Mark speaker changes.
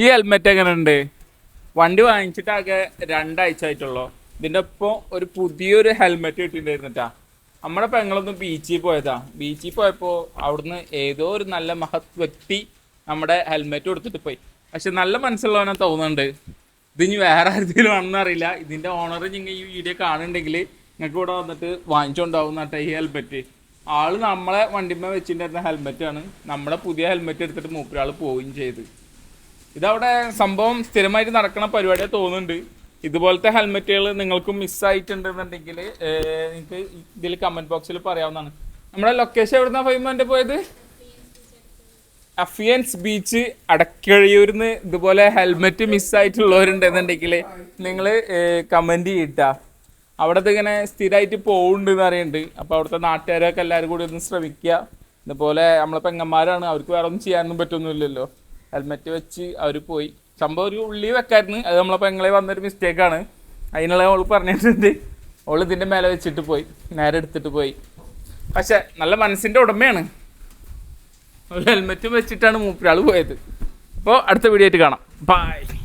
Speaker 1: ഈ ഹെൽമെറ്റ് എങ്ങനെ ഉണ്ട്? വണ്ടി വാങ്ങിച്ചിട്ടാകെ 2 ആഴ്ച ആയിട്ടുള്ളൂ. ഇതിൻ്റെ ഒപ്പം ഒരു പുതിയൊരു ഹെൽമെറ്റ് കിട്ടിയിട്ടുണ്ടായിരുന്നിട്ടാ. നമ്മുടെ പെങ്ങളൊന്നും ബീച്ചിൽ പോയതാ. ബീച്ചിൽ പോയപ്പോൾ അവിടുന്ന് ഏതോ ഒരു നല്ല മഹത് വ്യക്തി നമ്മുടെ ഹെൽമെറ്റ് കൊടുത്തിട്ട് പോയി. പക്ഷെ നല്ല മനസ്സുള്ളവനെ തോന്നുന്നുണ്ട്. ഇതിനി വേറെ ആരെങ്കിലും ആണെന്ന് അറിയില്ല. ഇതിൻ്റെ ഓണർ നിങ്ങൾ ഈ വീഡിയോ കാണുന്നുണ്ടെങ്കിൽ നിങ്ങൾക്ക് ഇവിടെ വന്നിട്ട് വാങ്ങിച്ചുകൊണ്ടാവും കേട്ടോ ഈ ഹെൽമെറ്റ്. ആള് നമ്മളെ വണ്ടിമ്മ വെച്ചിട്ടുണ്ടായിരുന്ന ഹെൽമെറ്റാണ്. നമ്മുടെ പുതിയ ഹെൽമെറ്റ് എടുത്തിട്ട് മൂപ്പരാൾ പോവുകയും ചെയ്ത്. ഇതവിടെ സംഭവം സ്ഥിരമായിട്ട് നടക്കുന്ന പരിപാടിയാണ് തോന്നുന്നുണ്ട്. ഇതുപോലത്തെ ഹെൽമെറ്റുകൾ നിങ്ങൾക്കും മിസ്സായിട്ടുണ്ടെന്നുണ്ടെങ്കിൽ നിങ്ങൾക്ക് ഇതിൽ കമൻറ്റ് ബോക്സിൽ പറയാവുന്നതാണ്. നമ്മുടെ ലൊക്കേഷൻ എവിടുന്നാണ് ഫൈമൻ്റെ പോയത്? അഫിയൻസ് ബീച്ച് അടക്കഴിയൂരിന്ന് ഇതുപോലെ ഹെൽമെറ്റ് മിസ്സായിട്ടുള്ളവരുണ്ടെന്നുണ്ടെങ്കിൽ നിങ്ങൾ കമൻറ്റ് ചെയ്യിട്ടാ. അവിടത്തെ ഇങ്ങനെ സ്ഥിരമായിട്ട് പോകുന്നുണ്ടെന്ന് അറിയുന്നുണ്ട്. അപ്പോൾ അവിടുത്തെ നാട്ടുകാരൊക്കെ എല്ലാവരും കൂടി ഒന്ന് ശ്രമിക്കുക. ഇതുപോലെ നമ്മളെ പെങ്ങന്മാരാണ്, അവർക്ക് വേറെ ഒന്നും ചെയ്യാനൊന്നും പറ്റൊന്നുമില്ലല്ലോ. ഹെൽമെറ്റ് വെച്ച് അവർ പോയി. സംഭവം ഒരു ഉള്ളി വെക്കായിരുന്നു, അത് നമ്മളെ പെങ്ങളെ വന്നൊരു മിസ്റ്റേക്കാണ്. അതിനുള്ള അവൾ പറഞ്ഞിട്ടുണ്ട്. അവൾ ഇതിൻ്റെ മേലെ വെച്ചിട്ട് പോയി, നേരെ എടുത്തിട്ട് പോയി. പക്ഷെ നല്ല മനസ്സിൻ്റെ ഉടമയാണ്. ഒരു ഹെൽമെറ്റും വെച്ചിട്ടാണ് മൂപ്പരാൾ പോയത്. അപ്പോൾ അടുത്ത വീഡിയോ ആയിട്ട് കാണാം. ബൈ.